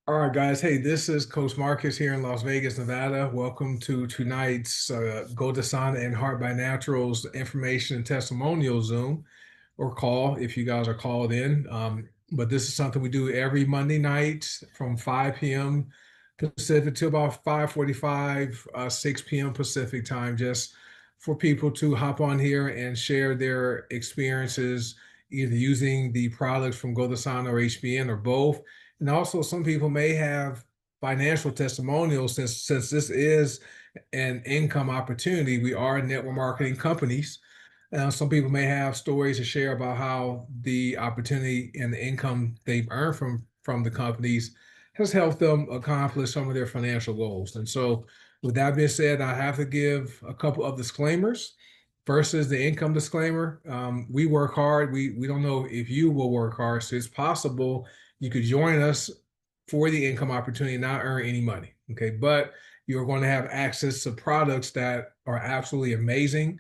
All right, guys. Hey, this is Coach Marcus here in Las Vegas, Nevada. Welcome to tonight's Go to Sauna and Heart by Naturals information and testimonial Zoom or call if you guys are called in. But this is something we do every Monday night from 5 p.m. Pacific to about 5:45, 6 p.m. Pacific time, just for people to hop on here and share their experiences, either using the products from Go to Sauna or HBN or both. And also, some people may have financial testimonials since this is an income opportunity. We are network marketing companies. Some people may have stories to share about how the opportunity and the income they've earned from the companies has helped them accomplish some of their financial goals. And so, with that being said, I have to give a couple of disclaimers. First is the income disclaimer. We work hard. We don't know if you will work hard, so it's possible you could join us for the income opportunity and not earn any money. Okay, but you're going to have access to products that are absolutely amazing.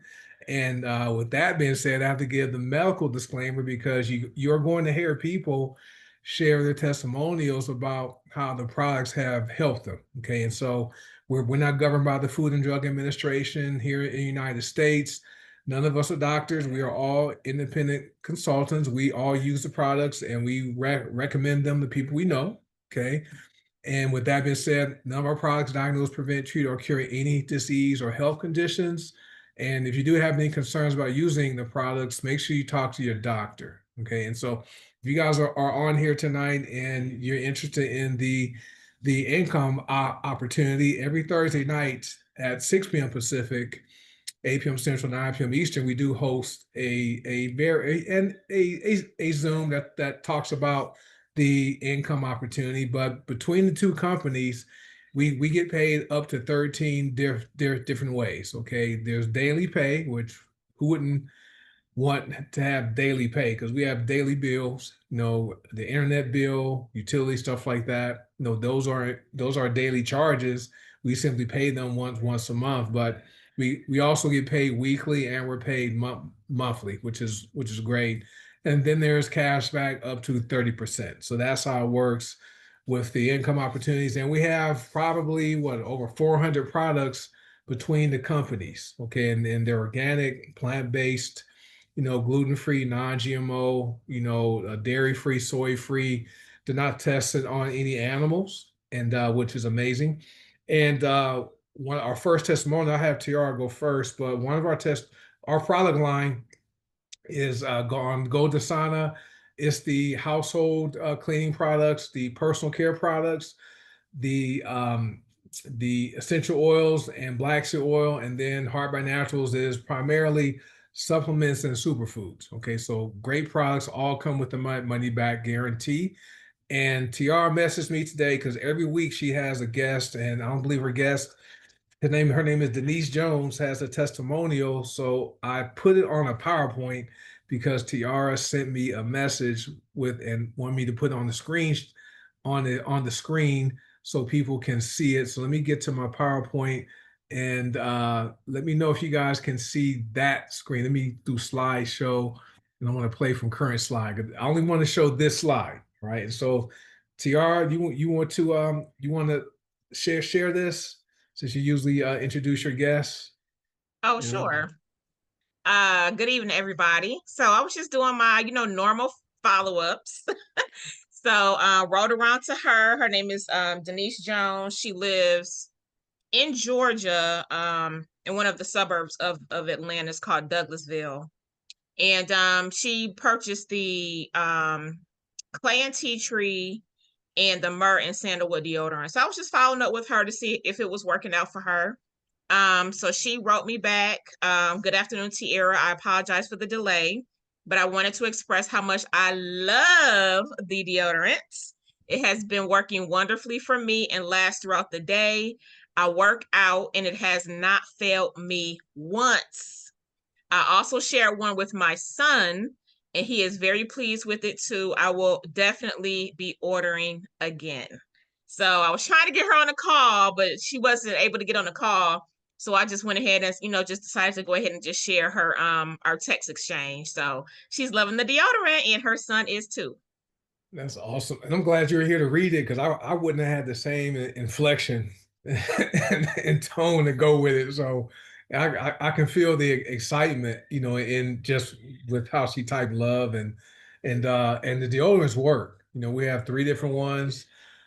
And with that being said, I have to give the medical disclaimer because you're going to hear people share their testimonials about how the products have helped them. Okay, and so we're not governed by the Food and Drug Administration here in the United States. None of us are doctors. We are all independent consultants. We all use the products and we recommend them to people we know. Okay. And with that being said, none of our products diagnose, prevent, treat, or cure any disease or health conditions. And if you do have any concerns about using the products, make sure you talk to your doctor. Okay. And so if you guys are on here tonight and you're interested in the income opportunity, every Thursday night at 6 p.m. Pacific, 8 p.m. Central, 9 p.m. Eastern, we do host a Zoom that talks about the income opportunity. But between the two companies, we get paid up to 13 different ways. Okay, there's daily pay, which who wouldn't want to have daily pay because we have daily bills, the internet bill, utility stuff like that. Those are daily charges. We simply pay them once a month, but we also get paid weekly and we're paid monthly, which is great. And then there's cash back up to 30%. So that's how it works with the income opportunities. And we have probably over 400 products between the companies. Okay, and they're organic, plant-based, gluten-free, non-GMO, dairy-free, soy-free. They're not tested on any animals, and which is amazing. And our first testimonial, I have Tiara go first, but one of our product line is on Go Dasana. It's the household cleaning products, the personal care products, the essential oils and black seed oil, and then Heart by Naturals is primarily supplements and superfoods. Okay, so great products all come with the money back guarantee. And Tiara messaged me today because every week she has a guest, and I don't believe her name is Denise Jones, has a testimonial. So I put it on a PowerPoint because Tiara sent me a message with and wanted me to put it on the screen on the screen so people can see it. So let me get to my PowerPoint and let me know if you guys can see that screen. Let me do slideshow and I want to play from current slide. I only want to show this slide, right? And so Tiara, you want to share this since you usually introduce your guests. Oh, You know? sure. Good evening, everybody. So I was just doing my, normal follow-ups. So wrote around to her. Her name is Denise Jones. She lives in Georgia, in one of the suburbs of Atlanta. It's called Douglasville. And she purchased the clay and tea tree and the myrrh and sandalwood deodorant. So I was just following up with her to see if it was working out for her. So she wrote me back. Good afternoon, Tierra. I apologize for the delay, but I wanted to express how much I love the deodorant. It has been working wonderfully for me and lasts throughout the day. I work out and it has not failed me once. I also shared one with my son, and he is very pleased with it too. I will definitely be ordering again. So I was trying to get her on a call, but she wasn't able to get on the call. So I just went ahead and just decided to go ahead and just share her our text exchange. So she's loving the deodorant and her son is too. That's awesome. And I'm glad you're here to read it because I wouldn't have had the same inflection and tone to go with it. So I can feel the excitement, in just with how she typed love and the deodorants work. We have three different ones.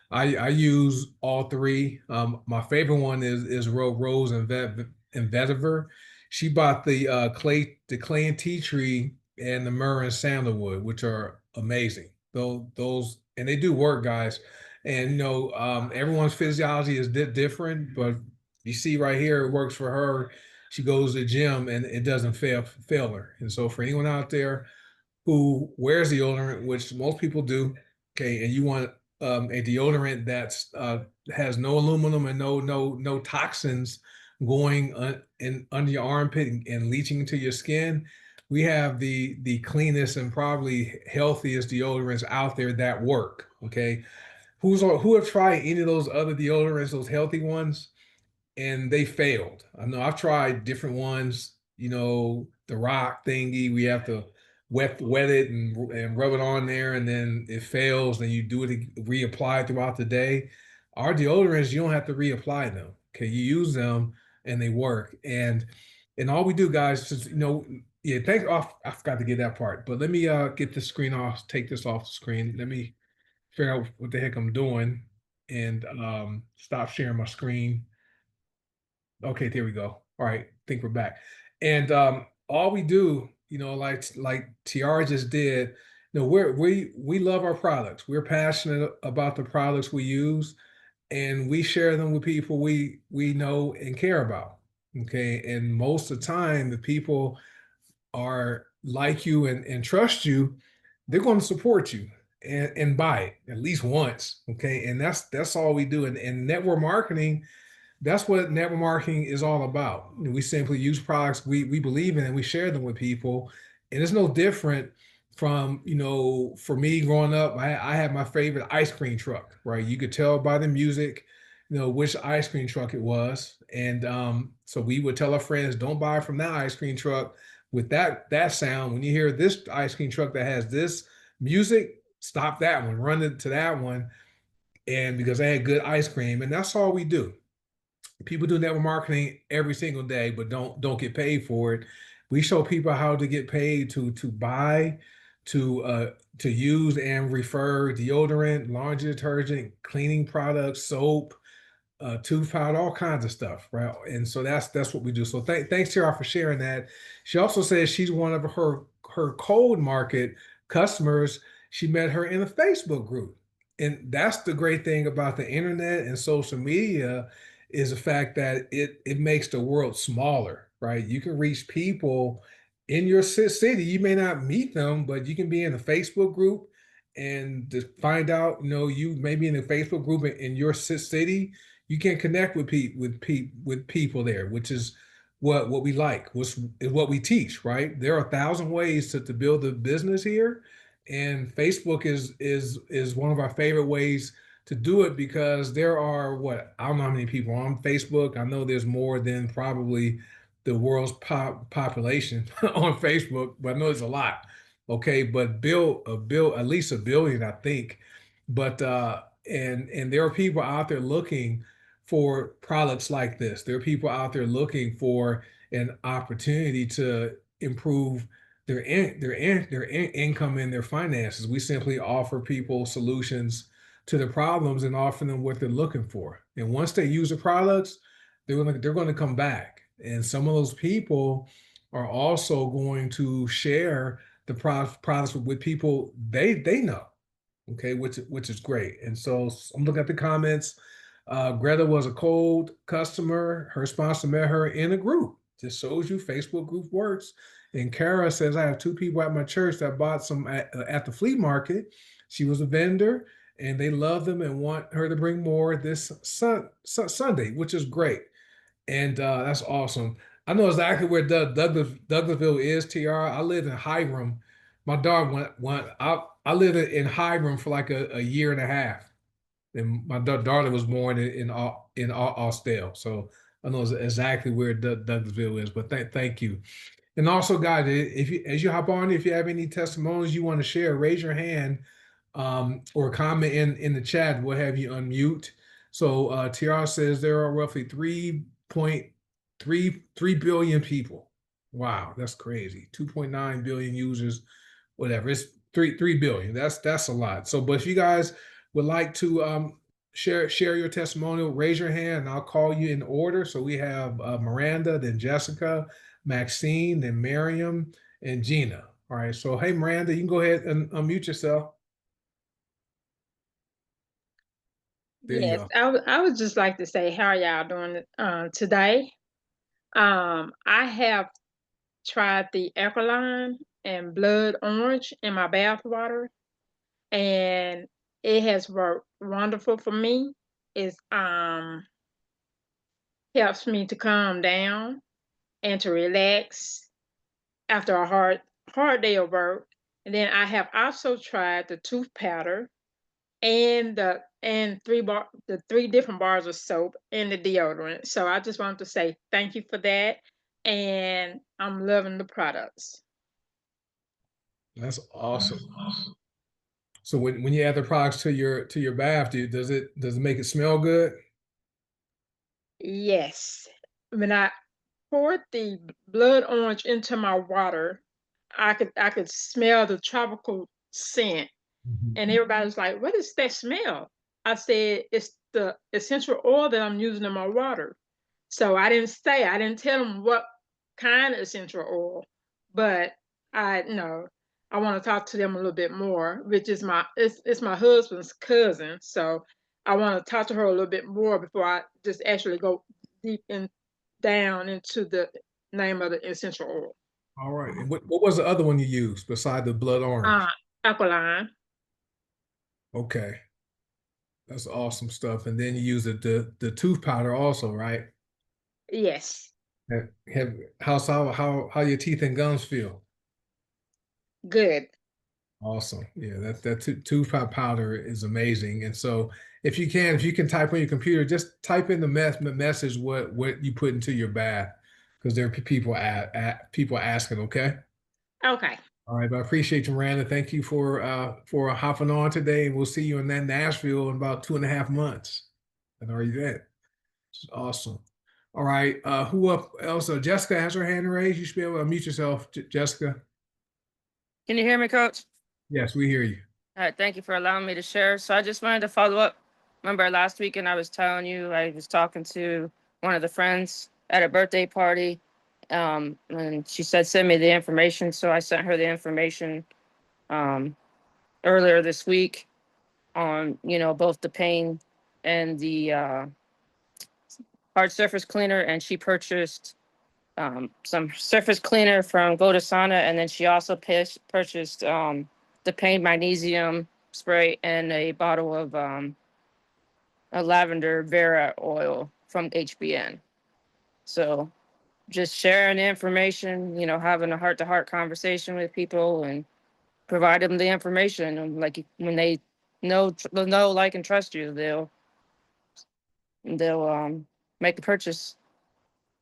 I use all three. My favorite one is Rose and Vetiver. She bought the clay and tea tree and the myrrh and sandalwood, which are amazing. Those and they do work, guys. And everyone's physiology is different, but you see right here, it works for her. She goes to the gym and it doesn't fail her. And so for anyone out there who wears deodorant, which most people do, okay, and you want a deodorant that's has no aluminum and no toxins going in under your armpit and leaching into your skin, we have the cleanest and probably healthiest deodorants out there that work. Okay, who have tried any of those other deodorants, those healthy ones? And they failed. I know I've tried different ones, the rock thingy. We have to wet it and rub it on there, and then it fails. Then you do it, reapply throughout the day. Our deodorants, you don't have to reapply them. Okay, you use them and they work. And all we do, guys, is yeah. Thank. Oh, I forgot to get that part. But let me get the screen off. Take this off the screen. Let me figure out what the heck I'm doing and stop sharing my screen. Okay, there we go. All right, I think we're back. And all we do, like Tiara just did, we love our products. We're passionate about the products we use, and we share them with people we know and care about. Okay, and most of the time, the people are like you and trust you, they're going to support you and buy it at least once. Okay, and that's all we do. And network marketing, that's what network marketing is all about. We simply use products we believe in and we share them with people. And it's no different from, for me growing up, I had my favorite ice cream truck, right? You could tell by the music, which ice cream truck it was. And so we would tell our friends, don't buy from that ice cream truck with that sound. When you hear this ice cream truck that has this music, stop that one, run it to that one. And because they had good ice cream, and that's all we do. People do network marketing every single day, but don't get paid for it. We show people how to get paid to buy, to use and refer deodorant, laundry detergent, cleaning products, soap, tooth powder, all kinds of stuff, right? And so that's what we do. So thanks to her for sharing that. She also says she's one of her cold market customers. She met her in a Facebook group, and that's the great thing about the internet and social media is the fact that it makes the world smaller, right? You can reach people in your city. You may not meet them, but you can be in a Facebook group and to find out, you may be in a Facebook group in your city. You can connect with people there, which is what we like, which is what we teach, right? There are 1,000 ways to build a business here, and Facebook is one of our favorite ways to do it because there are what I don't know how many people on Facebook. I know there's more than probably the world's population on Facebook, but I know it's a lot. Okay, but bill at least a billion, I think. But and there are people out there looking for products like this. There are people out there looking for an opportunity to improve their income and their finances. We simply offer people solutions to the problems and offer them what they're looking for. And once they use the products, they're going to come back. And some of those people are also going to share the products with people they know. Okay, which is great. And so I'm looking at the comments. Greta was a cold customer. Her sponsor met her in a group. Just shows you Facebook group works. And Kara says, I have two people at my church that bought some at the flea market. She was a vendor and they love them and want her to bring more this Sunday, which is great. And that's awesome. I know exactly where Douglasville is, TR. I lived in Hiram. My dog I lived in Hiram for like a year and a half. And my daughter was born in Austell. So I know exactly where Douglasville is. But thank you. And also, guys, if you as you hop on, if you have any testimonies you want to share, raise your hand. or comment in the chat. We'll have you unmute. So Tiara says there are roughly 3.33 billion people. Wow, that's crazy. 2.9 billion users, whatever. It's 3 billion. That's a lot. So, but if you guys would like to share your testimonial, raise your hand and I'll call you in order. So we have Miranda, then Jessica, Maxine, then Miriam, and Gina. All right. So hey Miranda, you can go ahead and unmute yourself. There you Yes, go. I would just like to say, how are y'all doing today? I have tried the alkaline and blood orange in my bath water, and it has worked wonderful for me. It helps me to calm down and to relax after a hard day of work. And then I have also tried the tooth powder and the three different bars of soap and the deodorant. So I just wanted to say thank you for that, and I'm loving the products. That's awesome. So when you add the products to your bath, does it make it smell good? Yes, when I poured the blood orange into my water, I could smell the tropical scent. Mhm. And everybody's like, "What is that smell?" I said, "It's the essential oil that I'm using in my water." So I didn't tell them what kind of essential oil, but I know I want to talk to them a little bit more, which is it's my husband's cousin. So I want to talk to her a little bit more before I just actually go deep in down into the name of the essential oil. All right. And what was the other one you used beside the blood Uh, orange? Alkaline. Okay. That's awesome stuff. And then you use the tooth powder also, right? Yes, How your teeth and gums feel? good. Awesome. Yeah, that tooth powder is amazing. And so if you can type on your computer, just type in the message what you put into your bath because there are people asking, okay? Okay. All right, but I appreciate you, Miranda. Thank you for hopping on today, and we'll see you in that Nashville in about 2.5 months at our event. It's awesome. All right, who up else? Jessica has her hand raised. You should be able to unmute yourself, Jessica. Can you hear me, Coach? Yes, we hear you. All right, thank you for allowing me to share. So I just wanted to follow up. Remember last weekend I was telling you I was talking to one of the friends at a birthday party, and she said send me the information. So I sent her the information um, earlier this week on both the pain and the hard surface cleaner, and she purchased some surface cleaner from Go to Sauna, and then she also purchased the pain magnesium spray and a bottle of a lavender Vera oil from HBN. So just sharing the information, having a heart to heart conversation with people and provide them the information. And like when they know, like, and trust you, they'll make a purchase.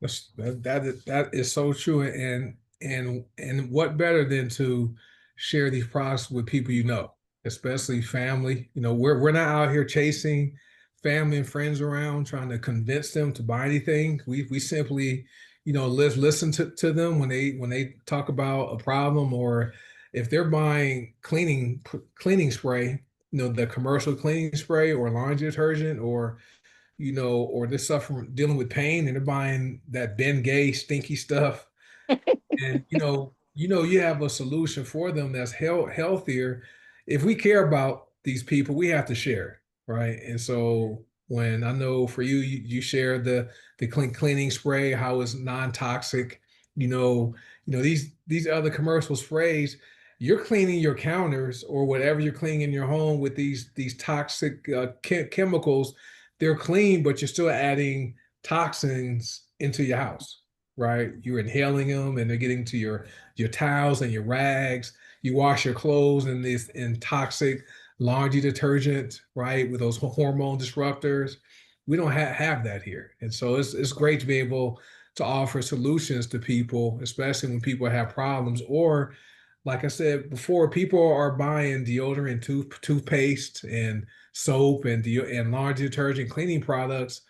That is so true, and what better than to share these products with people you know, especially family. We're not out here chasing family and friends around trying to convince them to buy anything. We simply, listen to them when they talk about a problem or if they're buying cleaning spray, the commercial cleaning spray or laundry detergent or this stuff from dealing with pain and they're buying that Ben Gay stinky stuff. And you have a solution for them that's healthier. If we care about these people, we have to share, right? And so when I know for you share the cleaning spray, how it's non-toxic, these other commercial sprays, you're cleaning your counters or whatever you're cleaning in your home with these toxic chemicals. They're clean, but you're still adding toxins into your house, right? You're inhaling them and they're getting to your towels and your rags. You wash your clothes in this in toxic laundry detergent, right? With those hormone disruptors. We don't have that here. And so it's great to be able to offer solutions to people, especially when people have problems or like I said before, people are buying deodorant, toothpaste, and soap, and laundry detergent, cleaning products.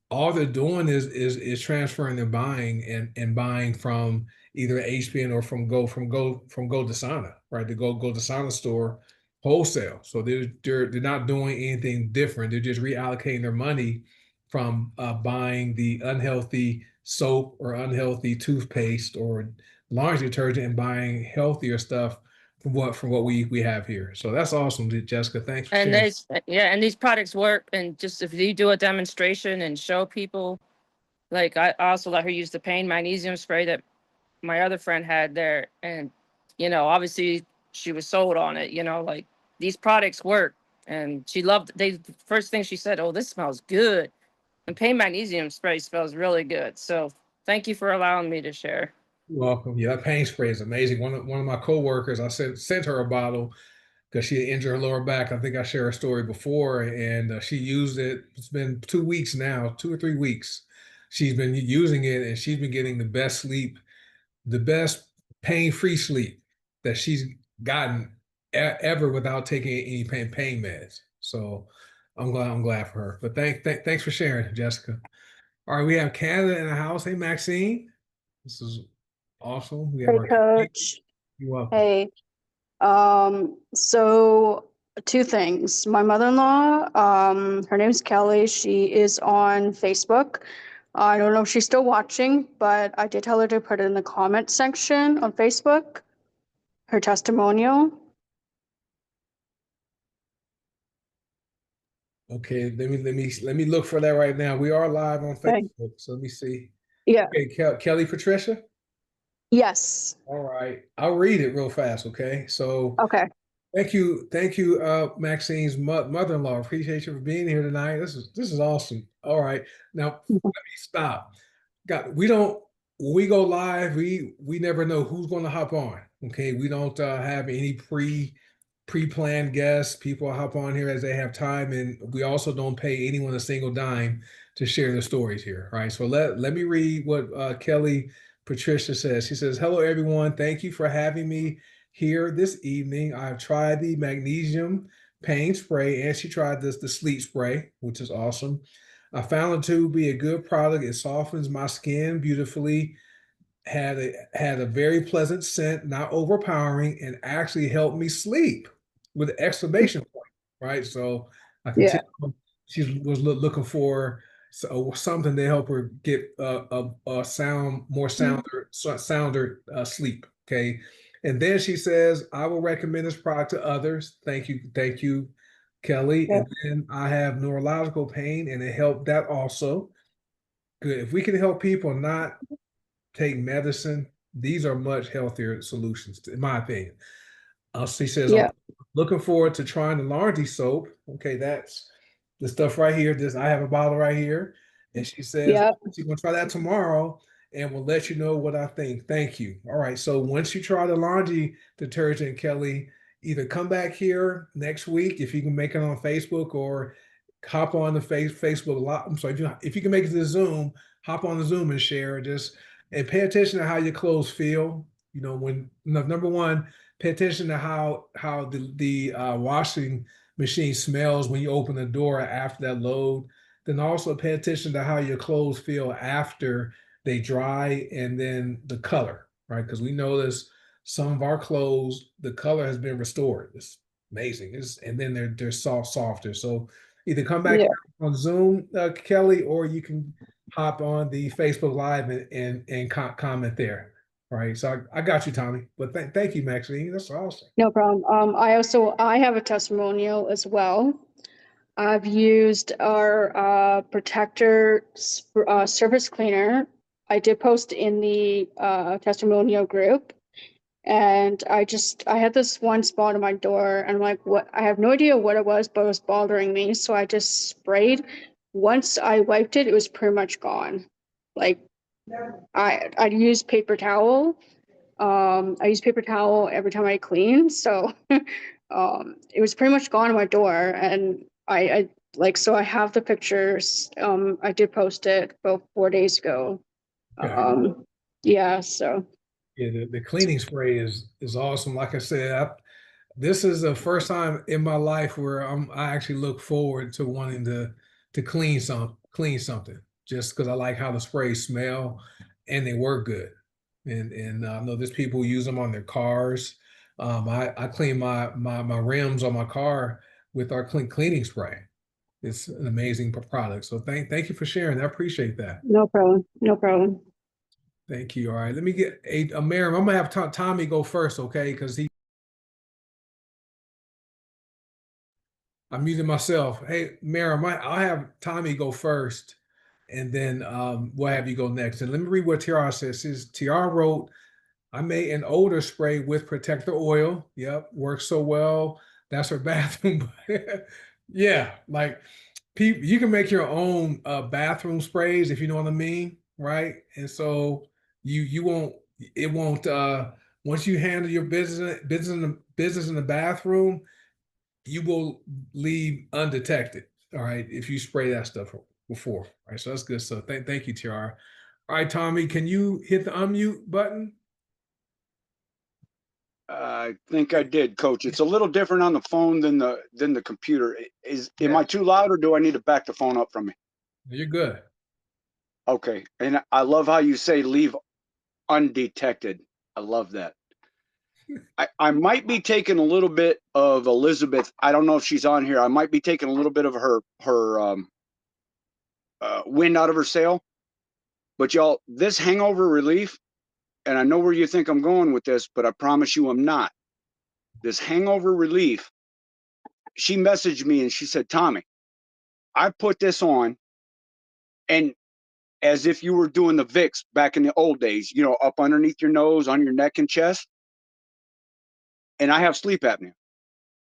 All they're doing is transferring their buying and buying from either HBN or from Go Desana, right? The Go Desana store wholesale. So they're not doing anything different. They're just reallocating their money from buying the unhealthy soap or unhealthy toothpaste or laundry detergent and buying healthier stuff from what we have here. So that's awesome, Jessica. Thanks for And sharing. these products work. And just if you do a demonstration and show people, like I also let her use the pain magnesium spray that my other friend had there. And, obviously she was sold on it, like these products work. And she loved the first thing she said, oh, this smells good. And pain magnesium spray smells really good. So thank you for allowing me to share. You're welcome. Yeah, that pain spray is amazing. One of my coworkers, I sent her a bottle because she had injured her lower back. I think I shared her story before, and she used it. It's been 2 weeks now, 2 or 3 weeks. She's been using it, and she's been getting the best sleep, the best pain-free sleep that she's gotten ever without taking any pain meds. So I'm glad for her. But thanks for sharing, Jessica. All right, we have Canada in the house. Hey, Maxine. This is awesome. We have Hey, our. Coach. You're welcome. Hey. So two things. My mother-in-law, her name's Kelly. She is on Facebook. I don't know if she's still watching, but I did tell her to put it in the comment section on Facebook, her testimonial. Okay, let me look for that right now. We are live on Okay. Facebook, so let me see. Yeah. Okay, Kelly Patricia. Yes. All right, I'll read it real fast. Okay, so Okay. thank you, Maxine's mother-in-law. Appreciate you for being here tonight. This is awesome. All right, now let me stop. We don't when we go live, we never know who's going to hop on. Okay, we don't have any pre-planned guests. People hop on here as they have time, and we also don't pay anyone a single dime to share their stories here. Right. So let me read what Kelly Patricia says. She says, "Hello everyone. Thank you for having me here this evening. I've tried the magnesium pain spray, and she tried the sleep spray, which is awesome. I found it to be a good product. It softens my skin beautifully, had a very pleasant scent, not overpowering, and actually helped me sleep with an exclamation point, right? So I can Yeah. tell she was looking for something to help her get a sounder sleep. Okay, and then she says, "I will recommend this product to others. Thank you, Kelly." Yeah. And then I have neurological pain, and it helped that also. Good. If we can help people not take medicine, these are much healthier solutions, in my opinion. She says, I'm Yeah. looking forward to trying the laundry soap. Okay, that's the stuff right here. I have a bottle right here. And she says, Yeah. she's going to try that tomorrow and we'll let you know what I think. Thank you. All right. So once you try the laundry detergent, Kelly, either come back here next week if you can make it on Facebook or hop on the Facebook Live. I'm sorry, if you can make it to the Zoom, hop on the Zoom and share. Just and pay attention to how your clothes feel. When number one, pay attention to how the washing machine smells when you open the door after that load. Then also pay attention to how your clothes feel after they dry, and then the color, right? Because we notice some of our clothes, the color has been restored. It's amazing. And then they're softer. So either come back Yeah. on Zoom, Kelly, or you can hop on the Facebook Live and comment there. All right. So I got you, Tommy. But thank you, Maxine. That's awesome. No problem. I have a testimonial as well. I've used our protector surface cleaner. I did post in the testimonial group, and I had this one spot on my door, and I'm like, what? I have no idea what it was, but it was bothering me. So I just sprayed. Once I wiped it, it was pretty much gone. Like I use paper towel. I use paper towel every time I clean, so it was pretty much gone on my door, and I like so I have the pictures. I did post it about 4 days ago. Okay. Yeah, so Yeah, the cleaning spray is awesome. Like I said, this is the first time in my life where I actually look forward to wanting to clean something just because I like how the sprays smell and they work good. And I know there's people who use them on their cars. I clean my rims on my car with our cleaning spray. It's an amazing product. So thank you for sharing. I appreciate that. No problem. No problem. Thank you. All right, let me get a Miriam. I'm gonna have Tommy go first, okay? Because I'm muting myself. Hey, Miriam, I'll have Tommy go first, and then we'll have you go next. And let me read what Tiara says. Tiara wrote, I made an odor spray with protector oil. Yep, works so well. That's her bathroom. Yeah, like people, you can make your own bathroom sprays if you know what I mean, right? And so you won't it won't once you handle your business in the bathroom, you will leave undetected. All right, if you spray that stuff before. All right, so that's good. So thank you, Tiara. All right, Tommy, can you hit the unmute button? I think I did, Coach. It's a little different on the phone than the computer. Am Yeah, I too loud, or do I need to back the phone up from me? you're good. Okay. And I love how you say leave undetected. I love that. I might be taking a little bit of Elizabeth. I don't know if she's on here. I might be taking a little bit of her wind out of her sail. But y'all, this hangover relief, and I know where you think I'm going with this, but I promise you I'm not. This hangover relief, she messaged me and she said, Tommy, I put this on, and as if you were doing the Vicks back in the old days, you know, up underneath your nose, on your neck and chest. And I have sleep apnea.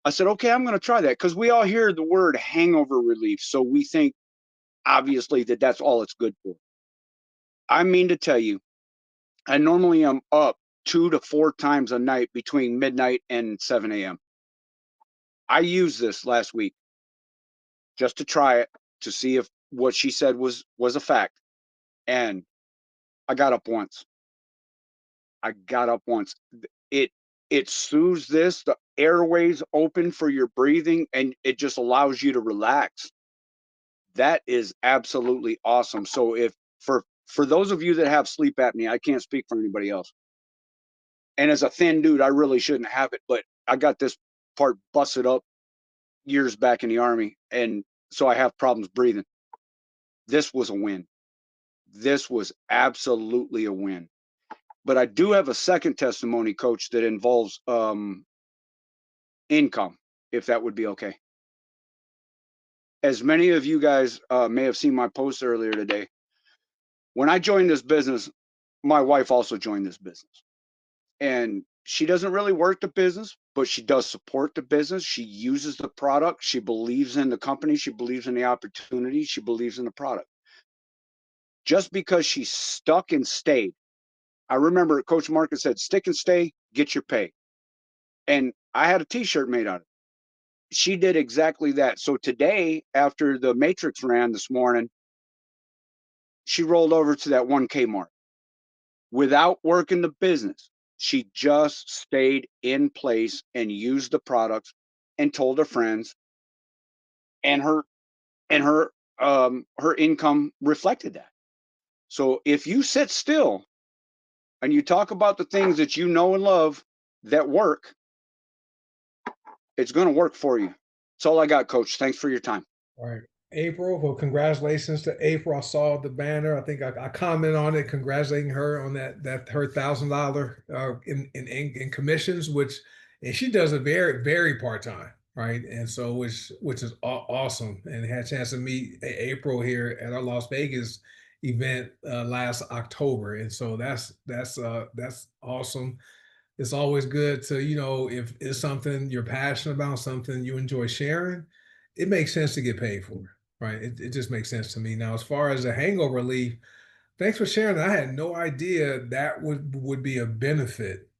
I said, okay, I'm going to try that, because we all hear the word hangover relief. So we think, obviously, that that's all it's good for. I mean to tell you, I normally am up 2 to 4 times a night between midnight and 7 a.m. I used this last week just to try it, to see if what she said was a fact. And I got up once. I got up once. It it soothes the airways open for your breathing, and it just allows you to relax. That is absolutely awesome. So if for those of you that have sleep apnea, I can't speak for anybody else. And as a thin dude, I really shouldn't have it, but I got this part busted up years back in the Army, and so I have problems breathing. This was a win. This was absolutely a win. But I do have a second testimony, Coach, that involves income, if that would be okay. As many of you guys may have seen my post earlier today, when I joined this business, my wife also joined this business. And she doesn't really work the business, but she does support the business. She uses the product. She believes in the company. She believes in the opportunity. She believes in the product. Just because she stuck and stayed, I remember Coach Marcus said, stick and stay, get your pay. And I had a t-shirt made out of it. She did exactly that. So today, after the Matrix ran this morning, she rolled over to that 1K mark without working the business. She just stayed in place and used the products and told her friends, and her income reflected that. So if you sit still and you talk about the things that you know and love that work, it's going to work for you. That's all I got, Coach. Thanks for your time. All right. April, well, congratulations to April. I saw the banner. I think I commented on it, congratulating her on that her $1,000 in commissions, which, and she does it very part time, right? And so which is awesome. And had a chance to meet April here at our Las Vegas event last October, and so that's awesome. It's always good to, if it's something you're passionate about, something you enjoy sharing, it makes sense to get paid for, right? It just makes sense to me. Now, as far as the hangover relief, thanks for sharing that. I had no idea that would be a benefit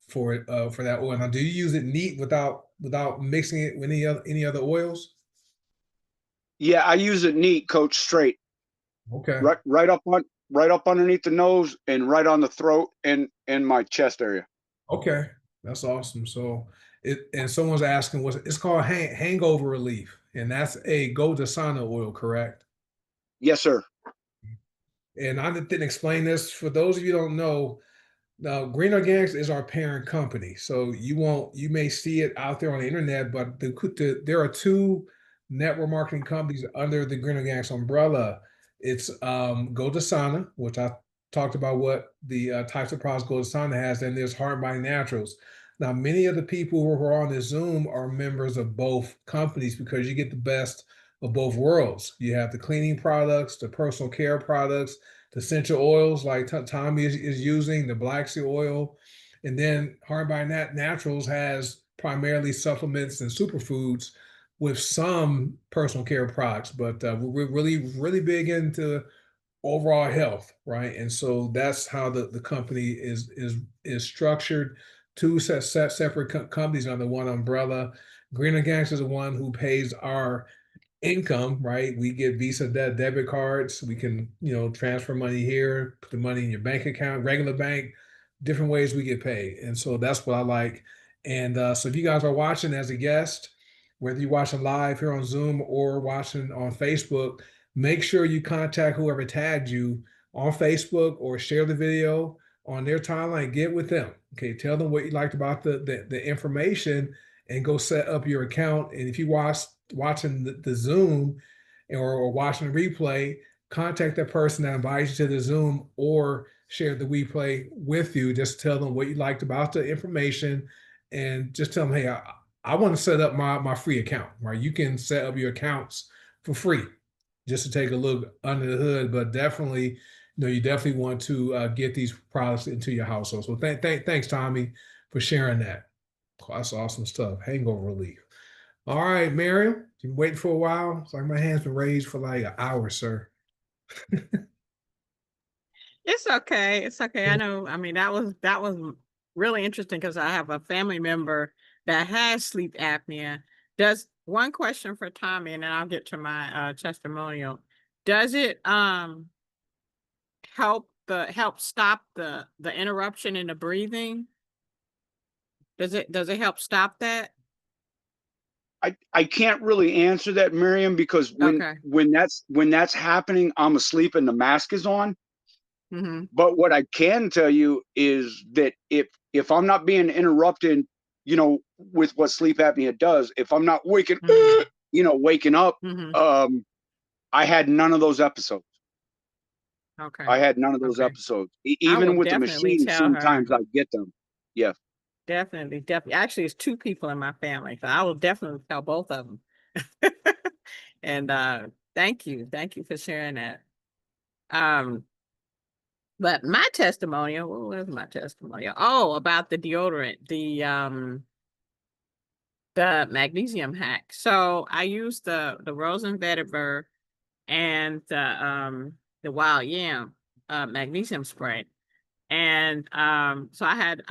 for it, for that oil. Now, do you use it neat without mixing it with any other oils? Yeah, I use it neat, Coach, straight. Okay. Right up on right up underneath the nose and right on the throat and my chest area. Okay, that's awesome. So and someone's asking what it's called hangover relief, and that's a Goldasana oil, correct? Yes, sir. And I didn't explain this for those of you who don't know. Now, Green Organics is our parent company, so you may see it out there on the internet, but there are two network marketing companies under the Green Organics umbrella. It's Goldasana, which I talked about what the types of products Goldasana has, and there's Heart Body Naturals. Now, many of the people who are on this Zoom are members of both companies because you get the best of both worlds. You have the cleaning products, the personal care products, the essential oils like Tommy is using, the black sea oil. And then Hard by Naturals has primarily supplements and superfoods with some personal care products, but we're really, really big into overall health, right? And so that's how the company is structured. Two separate companies under one umbrella. Green Organics is the one who pays our income, right? We get Visa debit cards. We can, transfer money here, put the money in your bank account, regular bank, different ways we get paid. And so that's what I like. And so if you guys are watching as a guest, whether you're watching live here on Zoom or watching on Facebook, make sure you contact whoever tagged you on Facebook or share the video on their timeline. Get with them. Okay. Tell them what you liked about the information and go set up your account. And if you watching the Zoom or watching the replay, contact that person that invites you to the Zoom or share the replay with you. Just tell them what you liked about the information and just tell them, hey, I want to set up my free account, right? You can set up your accounts for free just to take a look under the hood, but definitely, you definitely want to get these products into your household. So thanks, Tommy, for sharing that. That's awesome stuff. Hangover relief. All right, Miriam, you been waiting for a while. It's like my hand's been raised for like an hour, sir. It's okay. It's okay. I know. I mean, that was really interesting because I have a family member that has sleep apnea. Does one question for Tommy, and then I'll get to my testimonial. Does it help stop the interruption in the breathing? Does it help stop that? I can't really answer that, Miriam, because Okay. when that's happening, I'm asleep and the mask is on. Mm-hmm. But what I can tell you is that if I'm not being interrupted, with what sleep apnea does, if I'm not waking, waking up, Mm-hmm. I had none of those episodes. Okay. I had none of those Okay. episodes. I will Even with the definitely machine, tell her. sometimes I get them. Yeah. Definitely. Actually, it's two people in my family, so I will definitely tell both of them. And thank you for sharing that. But my testimonial, what was my testimonial? Oh, about the deodorant, the magnesium hack. So I used the Rosen vetiver and the wild yam magnesium spray. And so I had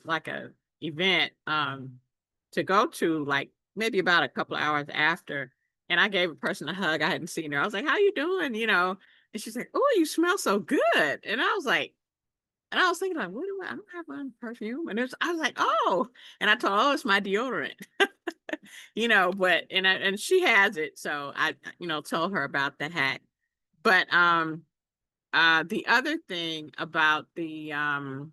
like a event to go to, like maybe about a couple of hours after, and I gave a person a hug. I hadn't seen her. I was like, "How you doing?" And she's like, "Oh, you smell so good." And I was like, thinking like, "What do I don't have my perfume." And I was like, "Oh," and I told her, "Oh, it's my deodorant." But and she has it, so I told her about the hack. But the other thing about the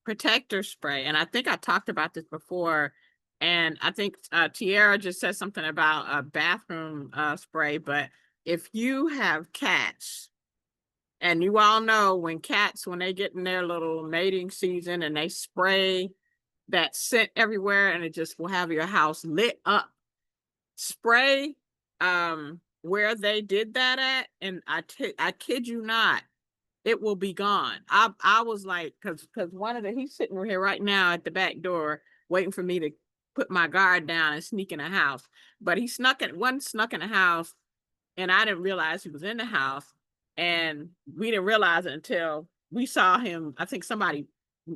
protector spray, and I think I talked about this before, and I think Tiara just said something about a bathroom spray, but if you have cats, and you all know when they get in their little mating season and they spray that scent everywhere and it just will have your house lit up, spray where they did that at, and I kid you not, it will be gone. I was like, because he's sitting here right now at the back door waiting for me to put my guard down and sneak in the house. But he snuck in the house, and I didn't realize he was in the house. And we didn't realize it until we saw him. I think somebody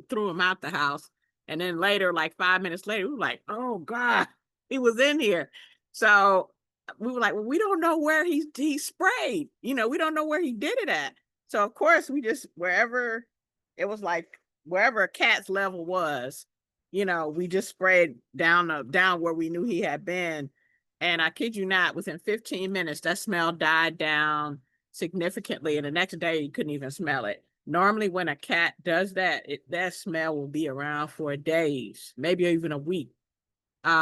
threw him out the house. And then later, like 5 minutes later, we were like, "Oh God, he was in here." So we were like, "Well, we don't know where he sprayed. We don't know where he did it at." So of course we just, wherever it was like, wherever a cat's level was, you know, we just sprayed down where we knew he had been. And I kid you not, within 15 minutes, that smell died down significantly. And the next day you couldn't even smell it. Normally when a cat does that, that smell will be around for days, maybe even a week.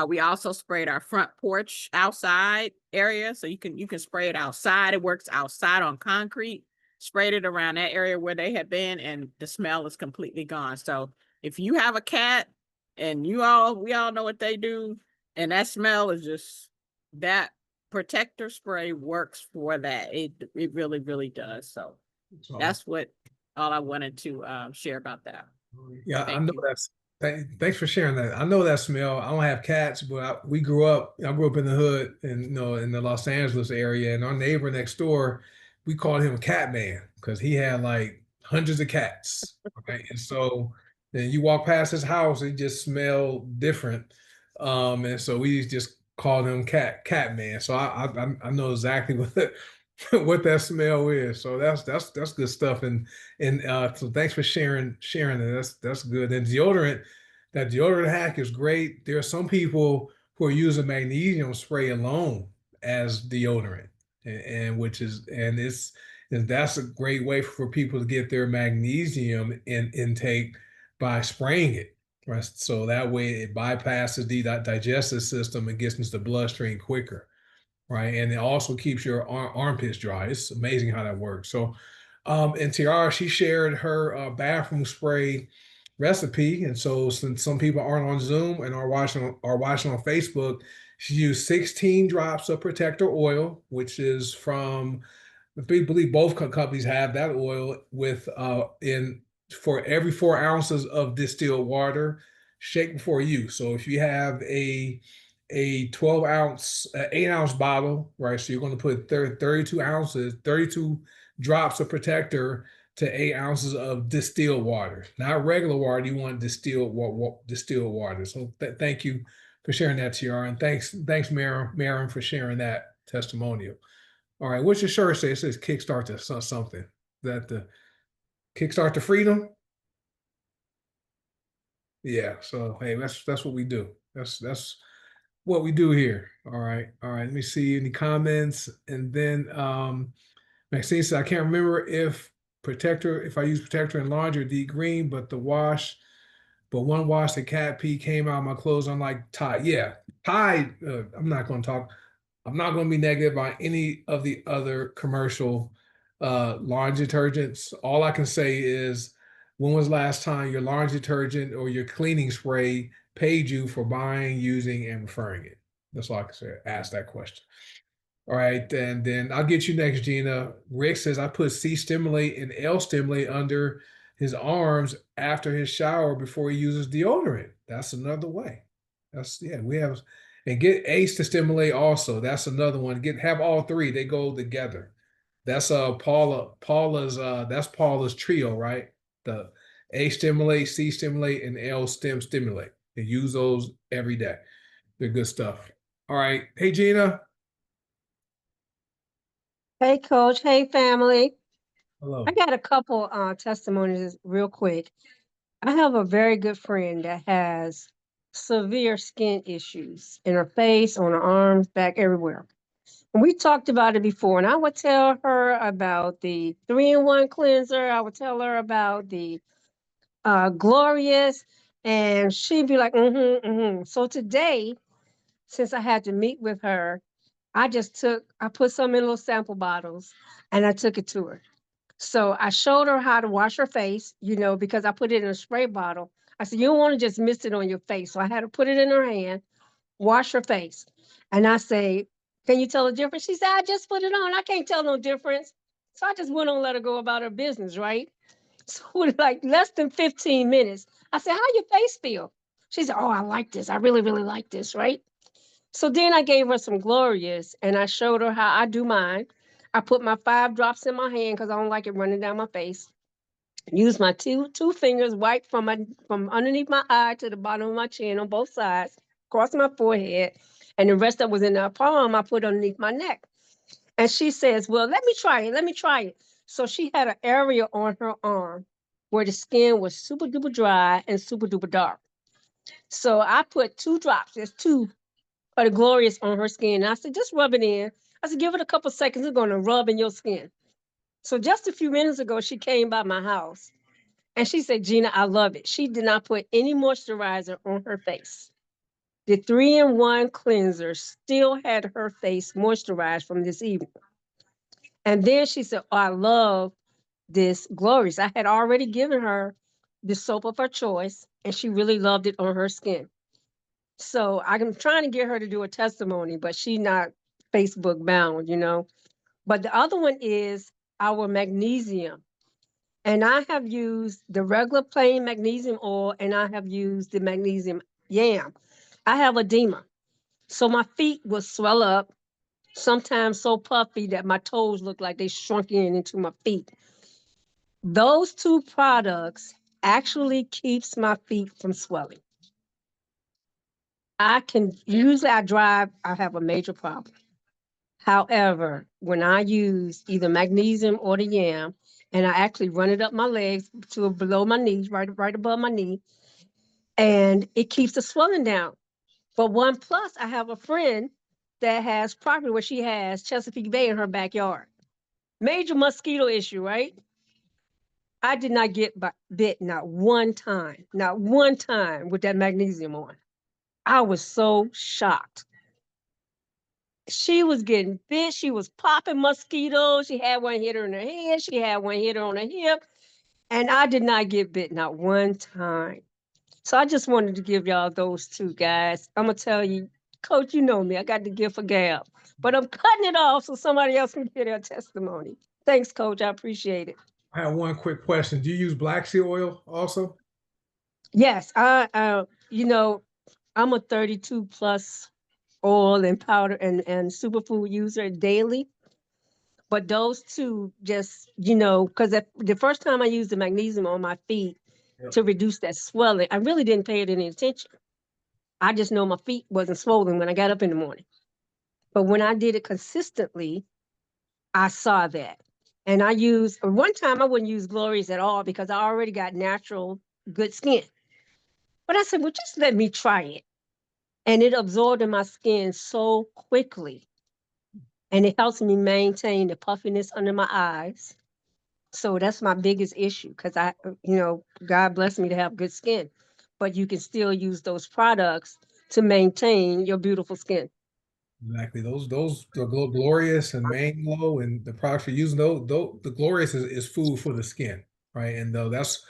We also sprayed our front porch outside area. So you can spray it outside. It works outside on concrete. Sprayed it around that area where they had been, and the smell is completely gone. So if you have a cat and we all know what they do, and that smell is just, that protector spray works for that. It really, really does. So that's what all I wanted to share about that. Yeah, I Thank know you. that's. Thanks for sharing that. I know that smell. I don't have cats, but we grew up. I grew up in the hood, and in the Los Angeles area, and our neighbor next door, we called him a cat man because he had like hundreds of cats. Right, and so then you walk past his house, it just smelled different. And so we just called him cat man. So I know exactly what that smell is. So that's good stuff. And so thanks for sharing that. That's good. And that deodorant hack is great. There are some people who are using magnesium spray alone as deodorant, and which is and that's a great way for people to get their magnesium intake by spraying it. Right. So that way it bypasses the digestive system and gets into the bloodstream quicker. Right. And it also keeps your armpits dry. It's amazing how that works. So, and Tiara, she shared her bathroom spray recipe. And so, since some people aren't on Zoom and are watching on Facebook, she used 16 drops of protector oil, which is from, I believe both companies have that oil with in for every 4 ounces of distilled water, shake before use. So if you have a 12 ounce, 8 ounce bottle, right? So you're going to put 32 ounces, 32 drops of protector to 8 ounces of distilled water, not regular water. You want distilled water. So thank you for sharing that, Tiara, and thanks, Maren, for sharing that testimonial. All right, what's your shirt say? It says kickstart to something. That the kickstart to freedom? Yeah. So hey, that's what we do. That's what we do here. All right. All right. Let me see any comments. And then Maxine said, I can't remember if I use protector in laundry or deep green, but one wash the cat pee came out of my clothes. I'm like, Tide. Yeah. Tide. I'm not going to be negative on any of the other commercial laundry detergents. All I can say is, when was the last time your laundry detergent or your cleaning spray paid you for buying, using, and referring it? That's all I can say. Ask that question. All right, and then I'll get you next, Gina. Rick says, I put C stimulate and L stimulate under his arms after his shower before he uses deodorant. That's another way. We have, and get ACE to stimulate also. That's another one. Have all three. They go together. That's Paula's trio, right? The A stimulate, C stimulate, and L stimulate. They use those every day. They're good stuff. All right. Hey, Gina. Hey, Coach. Hey, family. Hello. I got a couple testimonies real quick. I have a very good friend that has severe skin issues in her face, on her arms, back, everywhere. And we talked about it before, and I would tell her about the 3-in-1 cleanser. I would tell her about the Glorious, and she'd be like, mm-hmm, mm-hmm. So today, since I had to meet with her, I put some in little sample bottles and I took it to her. So I showed her how to wash her face, because I put it in a spray bottle. I said, you don't want to just mist it on your face. So I had her put it in her hand, wash her face. And I say, can you tell the difference? She said, I just put it on. I can't tell no difference. So I just went on, let her go about her business, right? So with like less than 15 minutes, I said, how your face feel? She said, oh, I like this. I really, really like this, right? So then I gave her some Glorious and I showed her how I do mine. I put my 5 drops in my hand because I don't like it running down my face. Use my two fingers, wipe from underneath my eye to the bottom of my chin on both sides, across my forehead, and the rest that was in her palm I put underneath my neck. And she says, well, let me try it. Let me try it. So she had an area on her arm where the skin was super duper dry and super duper dark. So I put 2 drops, there's 2 of the Glorious on her skin. And I said, just rub it in. I said, give it a couple seconds. It's going to rub in your skin. So just a few minutes ago, she came by my house and she said, Gina, I love it. She did not put any moisturizer on her face. The 3-in-1 cleanser still had her face moisturized from this evening. And then she said, oh, I love this Glorious. I had already given her the soap of her choice, and she really loved it on her skin. So I'm trying to get her to do a testimony, but she's not Facebook bound, you know. But the other one is our magnesium. And I have used the regular plain magnesium oil, and I have used the magnesium yam. I have edema. So my feet will swell up, sometimes so puffy that my toes look like they shrunk in into my feet. Those 2 products actually keeps my feet from swelling. Usually I drive, I have a major problem. However, when I use either magnesium or the yam, and I actually run it up my legs to below my knees, right above my knee, and it keeps the swelling down. But one plus, I have a friend that has property where she has Chesapeake Bay in her backyard. Major mosquito issue, right? I did not get bit not one time with that magnesium on. I was so shocked. She was getting bit. She was popping mosquitoes. She had one hit her in her head. She had one hit her on her hip. And I did not get bit not one time. So I just wanted to give y'all those 2, guys. I'm going to tell you, Coach, you know me. I got the gift of gab. But I'm cutting it off so somebody else can get their testimony. Thanks, Coach. I appreciate it. I have one quick question. Do you use black seed oil also? Yes, you know, I'm a 32 plus oil and powder and superfood user daily. But those 2 just, you know, because the first time I used the magnesium on my feet to reduce that swelling, I really didn't pay it any attention. I just know my feet wasn't swollen when I got up in the morning. But when I did it consistently, I saw that. And one time I wouldn't use Glorious at all because I already got natural good skin. But I said, well, just let me try it. And it absorbed in my skin so quickly. And it helps me maintain the puffiness under my eyes. So that's my biggest issue because God bless me to have good skin. But you can still use those products to maintain your beautiful skin. Exactly. The Glorious and Mango and the products we're using, those the Glorious is food for the skin, right? And though that's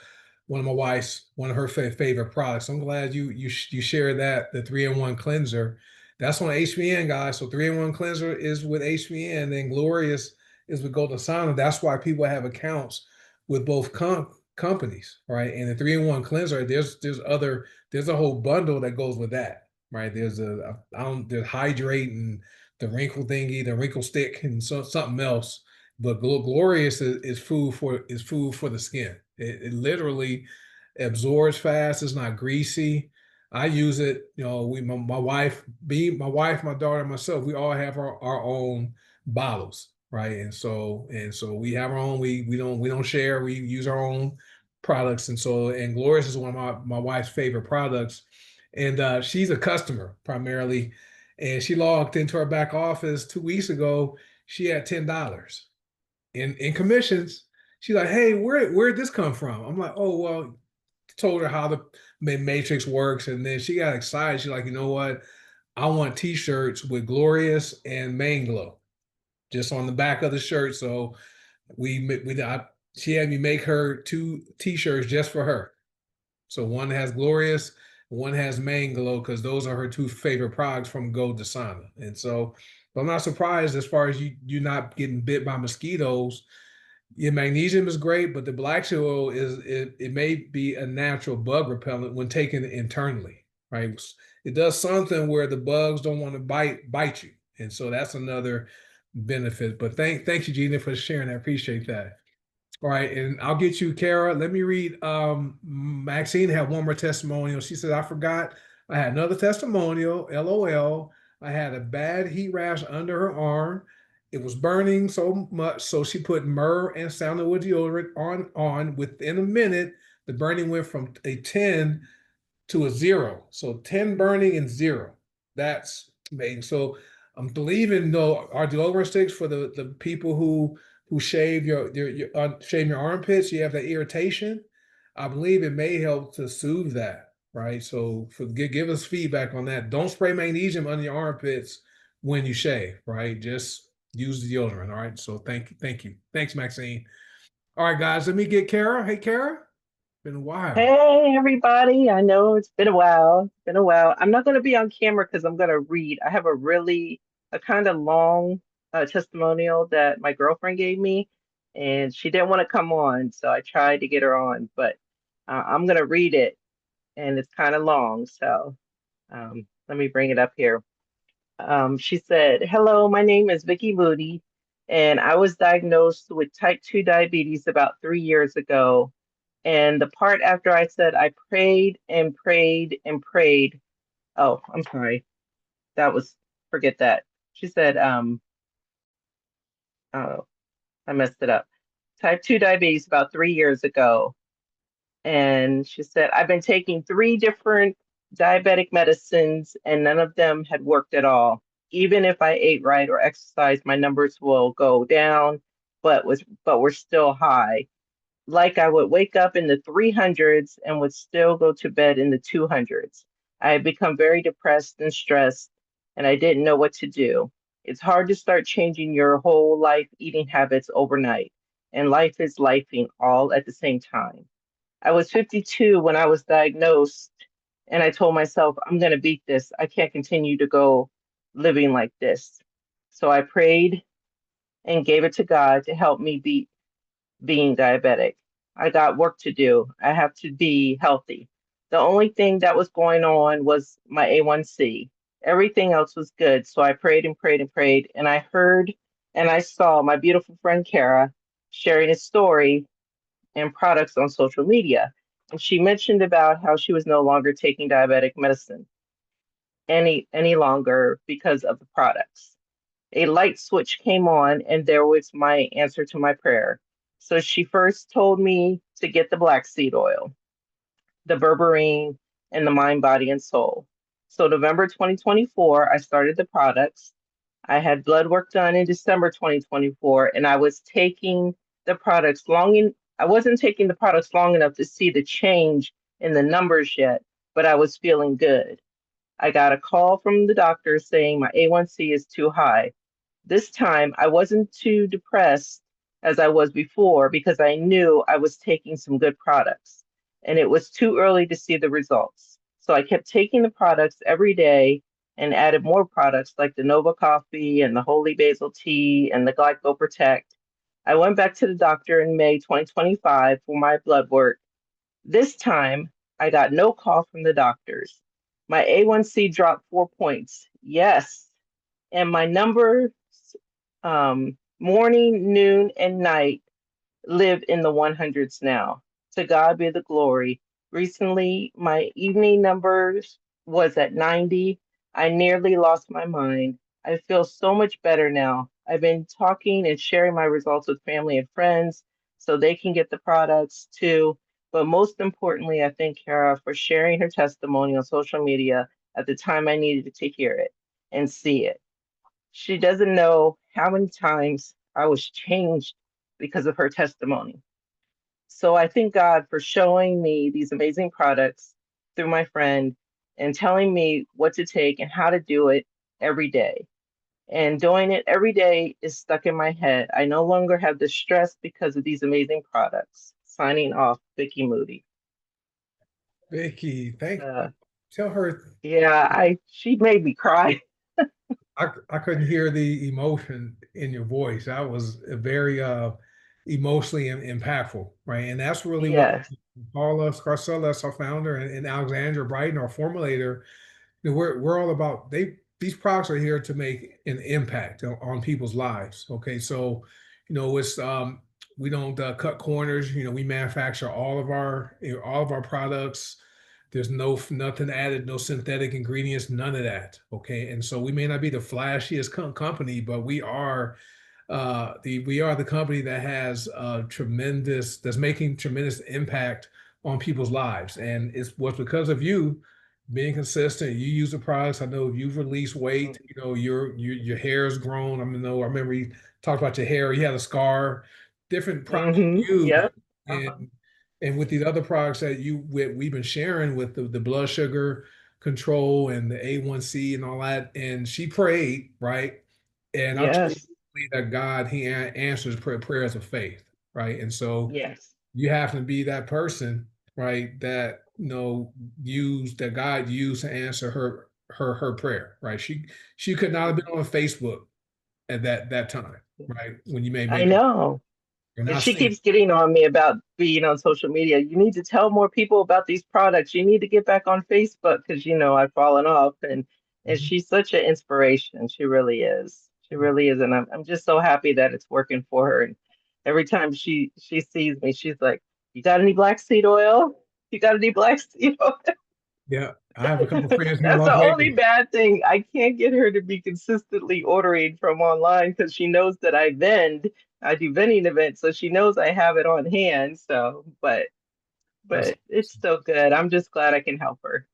one of her favorite products. I'm glad you share that, the 3-in-1 cleanser. That's on HBN, guys. So 3-in-1 cleanser is with HBN, and Glorious is with Golden Sauna. That's why people have accounts with both companies, right? And the 3-in-1 cleanser, there's a whole bundle that goes with that. Right, there's hydrate and the wrinkle thingy, the wrinkle stick, and something else. But Glorious is food for the skin. It literally absorbs fast. It's not greasy. I use it. You know, my wife, my daughter, myself, we all have our own bottles, right? And so we have our own. We don't share. We use our own products, and Glorious is one of my wife's favorite products, and she's a customer primarily, and she logged into our back office 2 weeks ago. She had $10 in commissions. She's like, "Hey, where'd this come from?" I'm like, "Oh, well," told her how the matrix works, and then she got excited. She's like, "You know what? I want T-shirts with Glorious and Main Glow just on the back of the shirt." So she had me make her 2 T-shirts just for her. So one has Glorious, one has Main Glow, because those are her 2 favorite products from Gold Dasana. And so I'm not surprised as far as you not getting bit by mosquitoes. Your magnesium is great, but the black seed oil it may be a natural bug repellent when taken internally, right? It does something where the bugs don't want to bite you, and so that's another benefit. But thank you, Gina, for sharing. I appreciate that. All right, and I'll get you, Kara. Let me read. Maxine had one more testimonial. She said, "I forgot I had another testimonial. LOL. I had a bad heat rash under her arm, It was burning so much, so she put myrrh and sandalwood deodorant on. Within a minute, the burning went from a 10 to a 0. So 10 burning and 0. That's amazing. So I'm believing though our deodorant sticks for the people who shave shave your armpits, you have that irritation. I believe it may help to soothe that, right? So give us feedback on that. Don't spray magnesium under your armpits when you shave, right? Just use the deodorant. All right. So thank you. Thanks, Maxine. All right, guys. Let me get Kara. Hey, Kara. Been a while. Hey everybody, I know it's been a while. It's been a while. I'm not going to be on camera because I'm going to read. I have a kind of long testimonial that my girlfriend gave me, and she didn't want to come on, so I tried to get her on, but I'm going to read it, and it's kind of long, so let me bring it up here. She said, "Hello, my name is Vicky Moody, and I was diagnosed with type 2 diabetes about 3 years ago. And the part after I said I prayed and prayed and prayed. Oh, I'm sorry. That was, forget that. She said, oh, I messed it up. Type 2 diabetes about 3 years ago. And she said, I've been taking 3 different diabetic medicines and none of them had worked at all. Even if I ate right or exercised, my numbers will go down, but we're still high. Like I would wake up in the 300s and would still go to bed in the 200s. I had become very depressed and stressed, and I didn't know what to do. It's hard to start changing your whole life eating habits overnight, and life is lifing all at the same time. I was 52 when I was diagnosed, and I told myself, I'm going to beat this. I can't continue to go living like this. So I prayed and gave it to God to help me beat being diabetic. I got work to do. I have to be healthy. The only thing that was going on was my A1C. Everything else was good. So I prayed and prayed and prayed. And I heard and I saw my beautiful friend Kara sharing a story and products on social media. And she mentioned about how she was no longer taking diabetic medicine any longer because of the products. A light switch came on, and there was my answer to my prayer. So she first told me to get the black seed oil, the berberine, and the mind, body, and soul. So November 2024, I started the products. I had blood work done in December 2024, and I was taking the products I wasn't taking the products long enough to see the change in the numbers yet, but I was feeling good. I got a call from the doctor saying my A1C is too high. This time, I wasn't too depressed as I was before because I knew I was taking some good products, and it was too early to see the results. So I kept taking the products every day and added more products like the Nova Coffee and the Holy Basil Tea and the Glyco Protect. I went back to the doctor in May 2025 for my blood work. This time, I got no call from the doctors. My A1C dropped 4 points. Yes, and my numbers morning, noon, and night live in the 100s now. To God be the glory. Recently, my evening numbers was at 90. I nearly lost my mind. I feel so much better now. I've been talking and sharing my results with family and friends so they can get the products too. But most importantly, I thank Kara for sharing her testimony on social media at the time I needed to hear it and see it. She doesn't know how many times I was changed because of her testimony. So I thank God for showing me these amazing products through my friend and telling me what to take and how to do it every day. And doing it every day is stuck in my head. I no longer have the stress because of these amazing products. Signing off, Vicky Moody. Vicky, Uh, tell her yeah, she made me cry. I couldn't hear the emotion in your voice. That was a very emotionally impactful, right? And that's really what Yes, Paula Scarcella, that's our founder, and Alexandra Brighton, our formulator, we're all about these products are here to make an impact on people's lives. Okay, so it's we don't cut corners. We manufacture all of our products There's nothing added, no synthetic ingredients, none of that. Okay. And so we may not be the flashiest company, but we are the company that has that's making tremendous impact on people's lives. And it's what's because of you being consistent. You use the products. I know you've released weight. You know, your hair has grown. I remember you talked about your hair. You had a scar, different products you use. Yep. And with these other products that we've been sharing with the blood sugar control and the A1C and all that. And she prayed, right? And I truly Yes. believe that God, He answers prayers of faith, right? And so Yes. you have to be that person, right? That that God used to answer her prayer, right? She could not have been on Facebook at that time, right? When you made I makeup. know. You're And not she seeing. keeps getting on me about being on social media. You need to tell more people about these products. You need to get back on Facebook because I've fallen off. And Mhm. she's such an inspiration. She really is. She really is. And I'm just so happy that it's working for her. And every time she sees me, she's like, "You got any black seed oil? You got any black seed oil?" Yeah, I have a couple of friends here in That's the Las only Vegas. bad thing. I can't get her to be consistently ordering from online because she knows that I vend. I do vending events, so she knows I have it on hand. So, That's but it's still good. I'm just glad I can help her.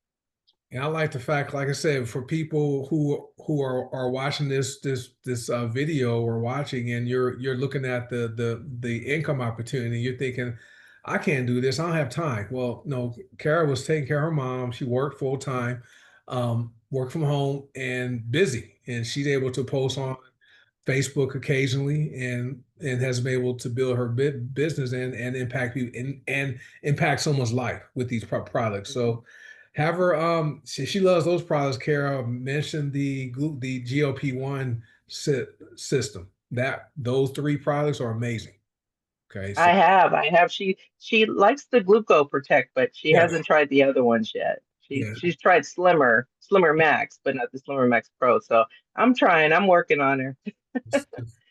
And I like the fact, like I said, for people who are watching this video or watching, and you're looking at the income opportunity, you're thinking, I can't do this. I don't have time. Well, no, Kara was taking care of her mom. She worked full time, worked from home, and busy, and she's able to post on Facebook occasionally, and has been able to build her business and impact people and impact someone's life with these products. So have her she loves those products. Kara mentioned the GLP-1 system. That those three products are amazing. Okay, so I have. She likes the Gluco Protect, but she yeah, hasn't tried the other ones yet. yeah. She's tried Slimmer Max, but not the Slimmer Max Pro. So I'm trying. I'm working on her. The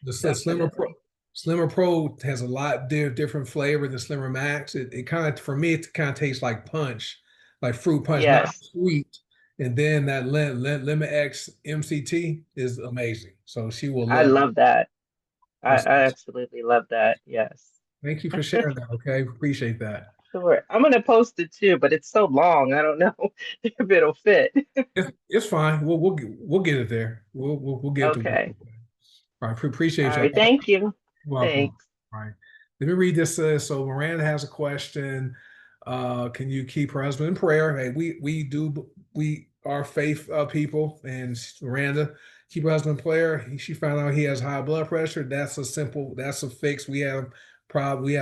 Definitely. Slimmer Pro has a lot different flavor than Slimmer Max. It kind of for me it kind of tastes like punch, like fruit punch, not Yes, sweet. And then that Lemon X MCT is amazing. So she will I love it. love that. Well, I absolutely love that. Yes. thank you for sharing that. Okay, appreciate that. Sure. I'm gonna post it too, but it's so long. I don't know if it'll fit. It's fine. We'll get it there. We'll get to it. Okay. All right, appreciate All y'all. right. Thank you. Welcome. Thanks. All right. Let me read this. So Miranda has a question. Can you keep her husband in prayer? Hey, we are faith people, and Miranda, keep her husband in prayer. She found out he has high blood pressure. That's a fix. We have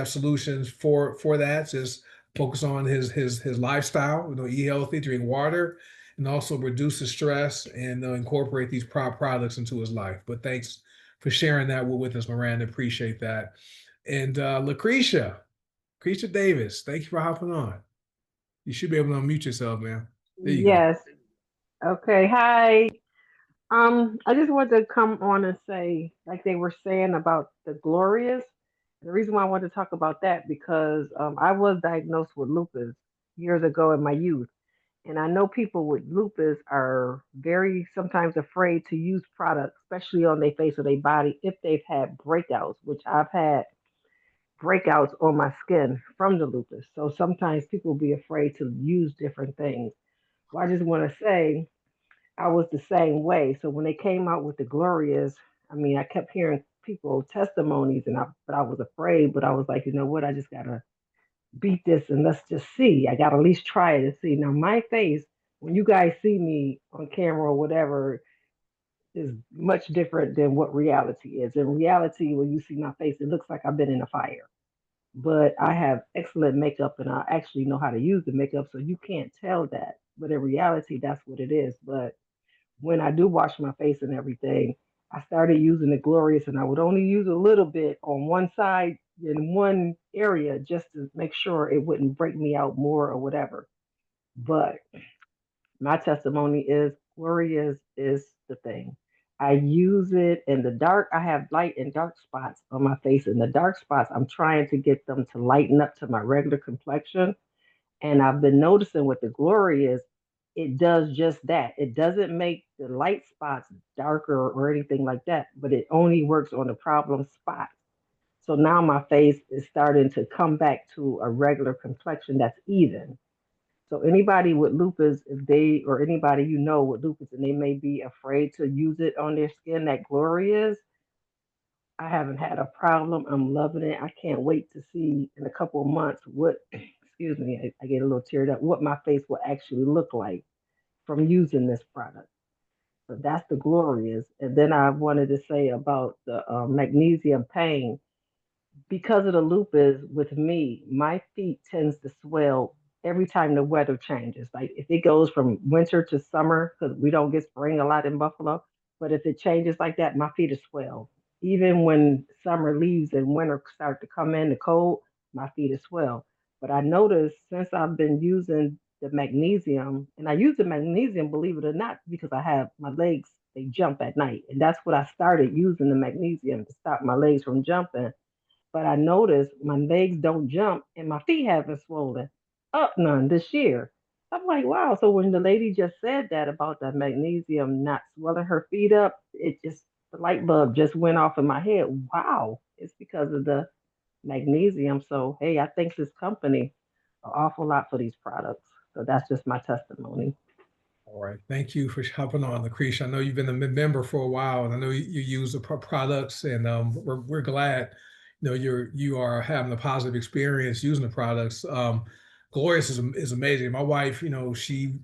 solutions for that. Just focus on his lifestyle. Eat healthy, drink water, and also reduce the stress and incorporate these products into his life. But thanks for sharing that with us, Miranda. Appreciate that. And Lucretia Davis, thank you for hopping on. You should be able to unmute yourself, man. There you go. Yes. Okay. Hi. I just wanted to come on and say, like they were saying about the Glorious. The reason why I wanted to talk about that because I was diagnosed with lupus years ago in my youth, and I know people with lupus are very sometimes afraid to use products, especially on their face or their body, if they've had breakouts, which I've had breakouts on my skin from the lupus. So sometimes people be afraid to use different things. Well, I just want to say I was the same way. So when they came out with the Glorious, I mean, I kept hearing people testimonies, but I was afraid. But I was like, you know what? I just gotta beat this and let's just see. I gotta at least try it and see. Now my face, when you guys see me on camera or whatever, is much different than what reality is. In reality, when you see my face, it looks like I've been in a fire. But I have excellent makeup and I actually know how to use the makeup, so you can't tell that. But in reality, that's what it is. But when I do wash my face and everything, I started using the Glorious and I would only use a little bit on one side in one area just to make sure it wouldn't break me out more or whatever. But my testimony is Glorious is the thing. I use it in the dark. I have light and dark spots on my face. In the dark spots, I'm trying to get them to lighten up to my regular complexion And I've been noticing with the Glorious, it does just that. It doesn't make the light spots darker or anything like that, but it only works on the problem spots. So now my face is starting to come back to a regular complexion that's even. So anybody with lupus, if they or anybody you know with lupus and they may be afraid to use it on their skin, that Glorious, I haven't had a problem. I'm loving it. I can't wait to see in a couple of months what, excuse me, I get a little teared up, what my face will actually look like from using this product. So that's the Glorious. And then I wanted to say about the magnesium pain because of the lupus with me, my feet tends to swell every time the weather changes. Like if it goes from winter to summer, because we don't get spring a lot in Buffalo, but if it changes like that, my feet are swell. Even when summer leaves and winter start to come in, the cold, my feet are swell. But I noticed since I've been using the magnesium, and I use the magnesium, believe it or not, because I have my legs, they jump at night. And that's what I started using the magnesium to stop my legs from jumping, but I noticed my legs don't jump and my feet haven't swollen up none this year. I'm like, wow. So when the lady just said that about the magnesium not swelling her feet up, it just, the light bulb just went off in my head. Wow. It's because of the magnesium. So, hey, I thank this company an awful lot for these products. So that's just my testimony. All right. Thank you for hopping on, Lucretia. I know you've been a member for a while, and I know you use the products, and we're glad you are having a positive experience using the products. Glorious is amazing. My wife, she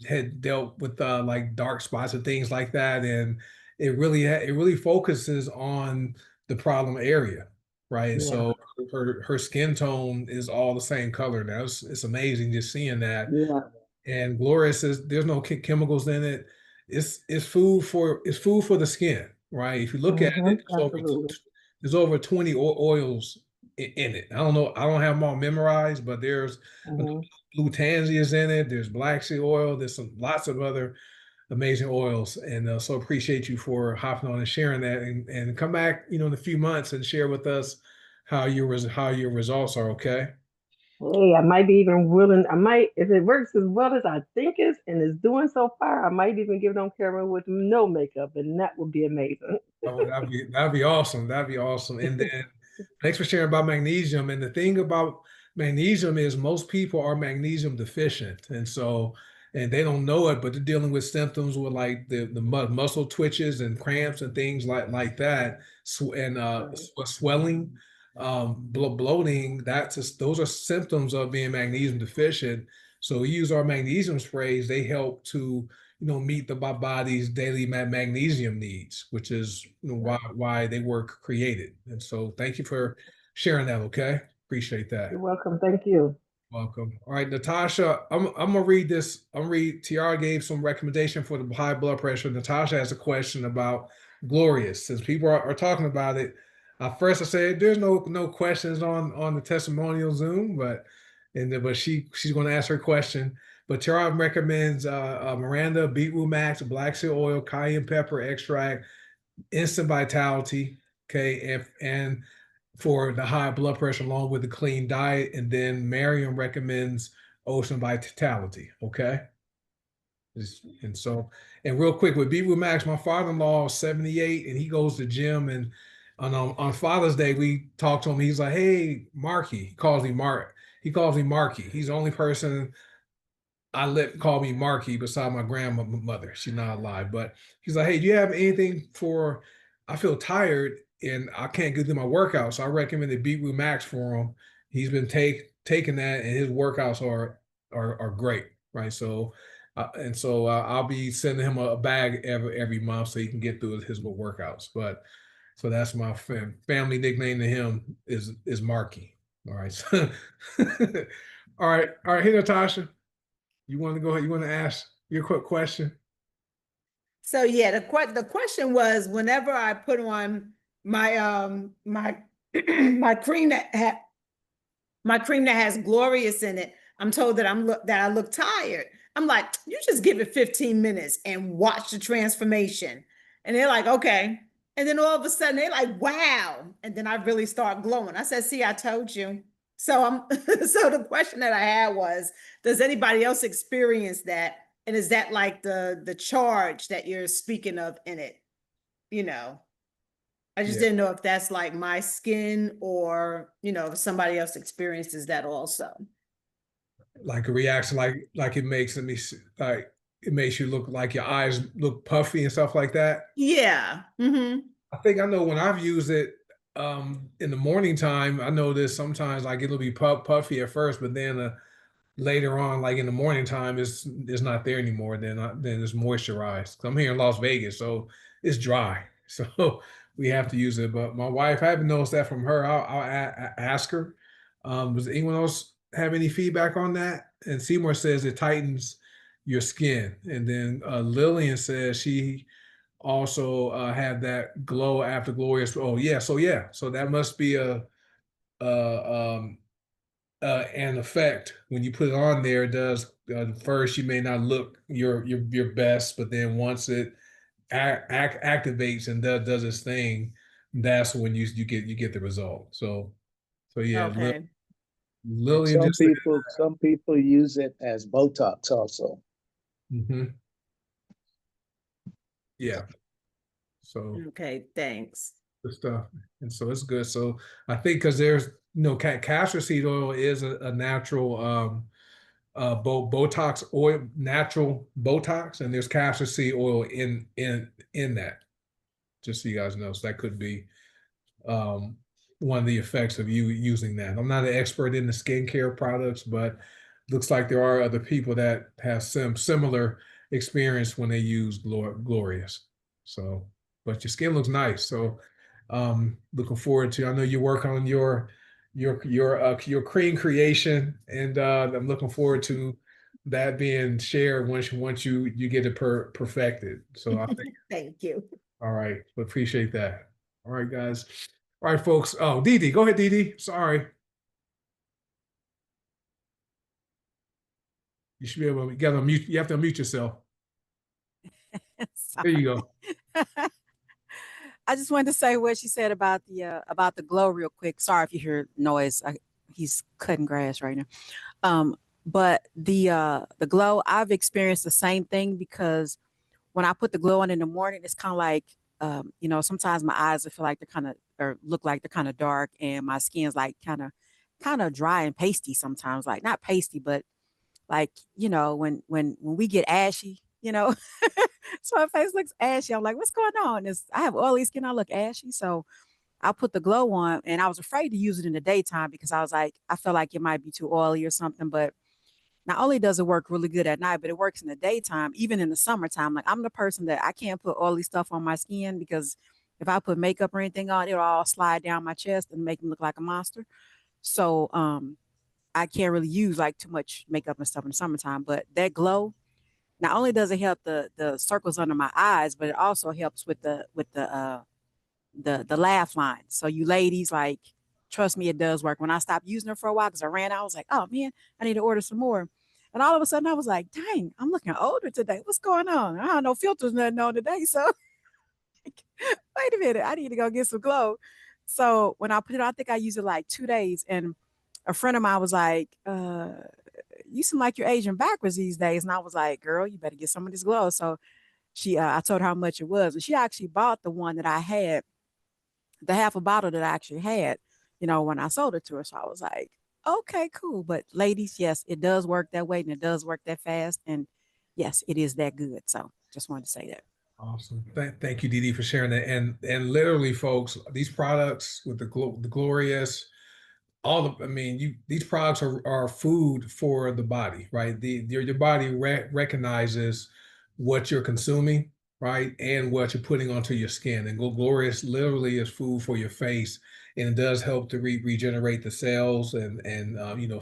had dealt with like dark spots and things like that, and it really focuses on the problem area, right? And Yeah. so her skin tone is all the same color now. It's amazing just seeing that. Yeah. And Gloria says there's no chemicals in it. It's food for the skin, right? If you look at it, Absolutely. there's over 20 oils in it. I don't know, I don't have them all memorized, but there's Hmm. blue tansy is in it. There's black seed oil. There's lots of other amazing oils, and so appreciate you for hopping on and sharing that. And come back, in a few months and share with us how your results are. Okay. Hey, I might be even willing. I might, if it works as well as I think it's and is doing so far, I might even give it on camera with no makeup, and that would be amazing. Oh, that'd be awesome. That'd be awesome. And then thanks for sharing about magnesium. And the thing about magnesium is most people are magnesium deficient. And they don't know it, but they're dealing with symptoms with like the muscle twitches and cramps and things like that. And Right. swelling, bloating, those are symptoms of being magnesium deficient. So we use our magnesium sprays. They help to meet the body's daily magnesium needs, which is why they were created. And so thank you for sharing that. Okay. Appreciate You're that. welcome. Thank you. Welcome. All right, Natasha, I'm gonna read this. I'm gonna read Tiara gave some recommendation for the high blood pressure. Natasha has a question about Glorious. Since people are talking about it, first I said there's no questions on the testimonial Zoom, but she's gonna ask her question. But Tiara recommends Miranda, beetroot max, black seed oil, cayenne pepper extract, instant vitality. Okay, and for the high blood pressure along with the clean diet. And then Mariam recommends ocean vitality. Okay. And so, and real quick with Beaver Max, my father-in-law is 78 and he goes to the gym. And on Father's Day, we talked to him. He's like, hey, Marky. He calls me Mark. He calls me Marky. He's the only person I let call me Marky beside my grandmother. She's not alive, but he's like, hey, do you have anything for? I feel tired and I can't get through my workout, so I recommended Beetroot Max for him. He's been taking that, and his workouts are great, right? So, I'll be sending him a bag every month so he can get through his workouts. But so that's my family nickname to him is Marky. All right, all right. Hey, Natasha. You want to go ahead? You want to ask your quick question? So yeah, the question was whenever I put on my my my cream that has Glorious in it, I'm told that I look tired. I'm like, you just give it 15 minutes and watch the transformation. And they're like, okay. And then all of a sudden they're like, wow. And then I really start glowing. I said, see, I told you. So so the question that I had was, does anybody else experience that? And is that like the charge that you're speaking of in it? You know, I just Yeah. didn't know if that's like my skin or, if somebody else experiences that also. Like a reaction, like it makes like it makes you look like your eyes look puffy and stuff like that. Yeah. Mm-hmm. I think I know when I've used it in the morning time, I notice sometimes like it'll be puffy at first, but then later on, like in the morning time, it's not there anymore. Then it's moisturized. I'm here in Las Vegas, so it's dry. So we have to use it. But my wife, I haven't noticed that from her. I'll ask her. Does anyone else have any feedback on that? And Seymour says it tightens your skin. And then Lillian says she also had that glow after glorious. Oh yeah, so that must be a an effect when you put it on there. It does first you may not look your best, but then once it activates and does its thing, that's when you get the result. So yeah, Okay. And Lillian just said, some people use it as Botox also. mhm, yeah. So Okay. Thanks. good stuff, and so it's good. So I think because there's castor seed oil is a natural Botox oil, natural Botox, and there's castor seed oil in that. Just so you guys know, so that could be um, one of the effects of you using that. I'm not an expert in the skincare products, but looks like there are other people that have some similar experience when they use Glorious. So, but your skin looks nice. So, looking forward to. I know you work on your cream creation, and I'm looking forward to that being shared once you get it perfected. So I think Thank you. all right, appreciate that. All right, guys. All right, folks. Oh, Dee Dee, go ahead, Dee Dee. Sorry. You should be able to, you gotta unmute, you have to unmute yourself. There you go. I just wanted to say what she said about the glow real quick. Sorry if you hear noise. He's cutting grass right now. But the glow, I've experienced the same thing because when I put the glow on in the morning, it's kind of like sometimes my eyes I feel like they're kind of or look like they're kind of dark, and my skin's like kind of dry and pasty sometimes, like not pasty, but like when we get ashy, so my face looks ashy. I'm like, what's going on? I have oily skin, I look ashy. So I put the glow on, and I was afraid to use it in the daytime because I was like, I felt like it might be too oily or something. But not only does it work really good at night, but it works in the daytime, even in the summertime. Like I'm the person that I can't put oily stuff on my skin because if I put makeup or anything on, it'll all slide down my chest and make me look like a monster. So I can't really use like too much makeup and stuff in the summertime. But that glow, not only does it help the circles under my eyes, but it also helps with the laugh line. So you ladies, like, trust me, it does work. When I stopped using it for a while because I ran out, I was like, oh man, I need to order some more. And all of a sudden I was like, dang, I'm looking older today. What's going on? I don't know filters nothing on today. So wait a minute, I need to go get some glow. So when I put it on, I think I used it like 2 days. And a friend of mine was like, you seem like you're aging backwards these days. And I was like, girl, you better get some of this glow. So I told her how much it was. And she actually bought the one that I had, the half a bottle that I actually had, when I sold it to her. So I was like, okay, cool. But ladies, yes, it does work that way and it does work that fast. And yes, it is that good. So just wanted to say that. Awesome. Thank you, Dee Dee, for sharing that. And literally, folks, these products with the Glorious, I mean, these products are food for the body, right? Your body recognizes what you're consuming, right, and what you're putting onto your skin. And Glorious literally is food for your face, and it does help to regenerate the cells and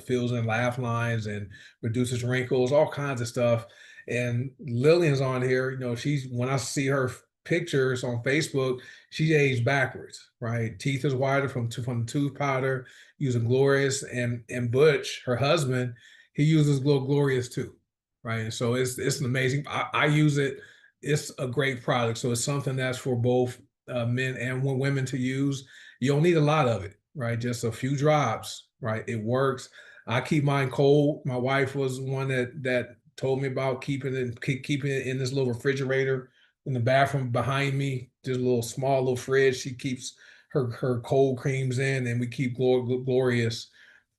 fills in laugh lines and reduces wrinkles, all kinds of stuff. And Lillian's on here. She's when I see her pictures on Facebook, she's aged backwards, right? Teeth is whiter from the tooth powder using Glorious, and Butch, her husband, he uses Glorious too, right? And so it's an amazing. I use it. It's a great product. So it's something that's for both men and women to use. You don't need a lot of it, right? Just a few drops right? It works. I keep mine cold. My wife was the one that told me about keeping it in this little refrigerator in the bathroom behind me. Just a little small little fridge. She keeps her cold creams in, and we keep Glorious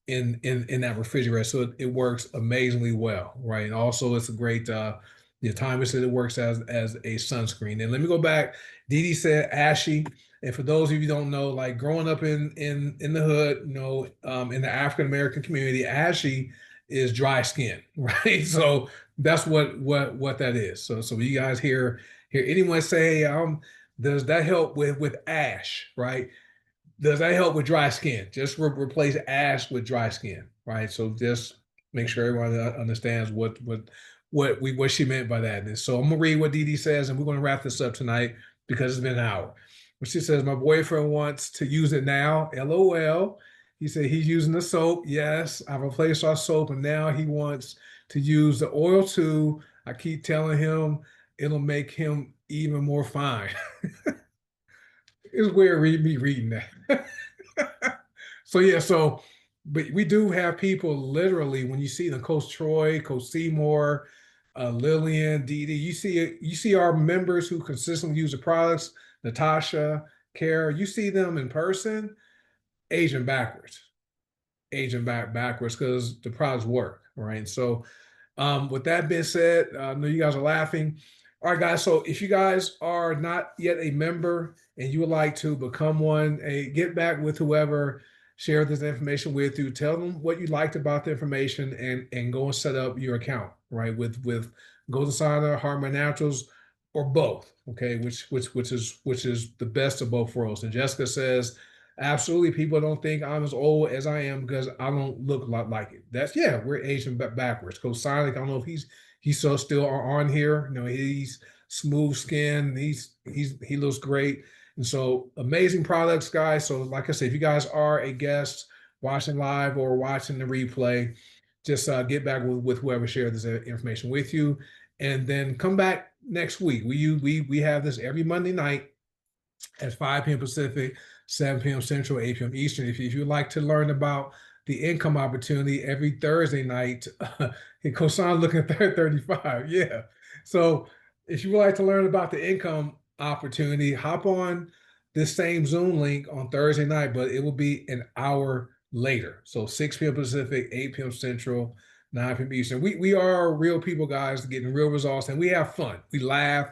in that refrigerator. So it works amazingly well, right? And also it's a great the timer said it works as a sunscreen. And let me go back. Dee Dee said ashy. And for those of you who don't know, like growing up in the hood, in the African American community, ashy is dry skin, right? So that's what that is. So you guys hear anyone say, does that help with ash, right? Does that help with dry skin? Just replace ash with dry skin, right? So just make sure everyone understands what she meant by that. And so I'm gonna read what Dee Dee says, and we're gonna wrap this up tonight because it's been an hour. But she says, my boyfriend wants to use it now. LOL. He said he's using the soap. Yes, I replaced our soap, and now he wants to use the oil too. I keep telling him it'll make him even more fine. It's weird me reading that. So yeah, but we do have people literally when you see them, Coach Troy, Coach Seymour, Lillian, Dee Dee, you see our members who consistently use the products, Natasha, Kara, you see them in person, aging backwards, backwards because the products work, right? So with that being said, I know you guys are laughing. All right, guys. So if you guys are not yet a member and you would like to become one, get back with whoever shared this information with you. Tell them what you liked about the information and go and set up your account, right? With Golden Signer, Harmon Naturals, or both. Okay, which is the best of both worlds. And Jessica says, absolutely, people don't think I'm as old as I am because I don't look a lot like it. That's we're aging backwards. Coach Sonic, I don't know if he's still on here. He's smooth skin. He looks great. And so amazing products, guys. So like I said, if you guys are a guest watching live or watching the replay, just get back with whoever shared this information with you, and then come back next week. We have this every Monday night at 5 p.m. Pacific, 7 p.m. Central, 8 p.m. Eastern. If you'd like to learn about the income opportunity every Thursday night, Kosan looking at 35. Yeah. So if you would like to learn about the income opportunity, hop on this same Zoom link on Thursday night, but it will be an hour later. So 6 p.m. Pacific, 8 p.m. Central, 9 p.m. Eastern. We are real people, guys, getting real results, and we have fun. We laugh,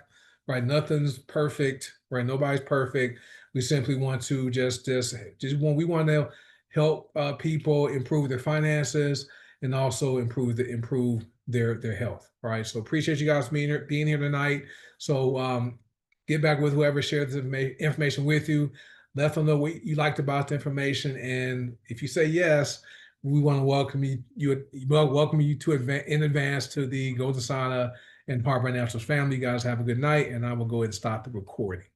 right? Nothing's perfect, right? Nobody's perfect. We simply want to we want to help people improve their finances and also improve their health. All right. So appreciate you guys being here tonight. So get back with whoever shared this information with you. Let them know what you liked about the information, and if you say yes, we want to welcome you to in advance to the Golden Sana and Harbor Naturals family. You guys have a good night, and I will go ahead and stop the recording.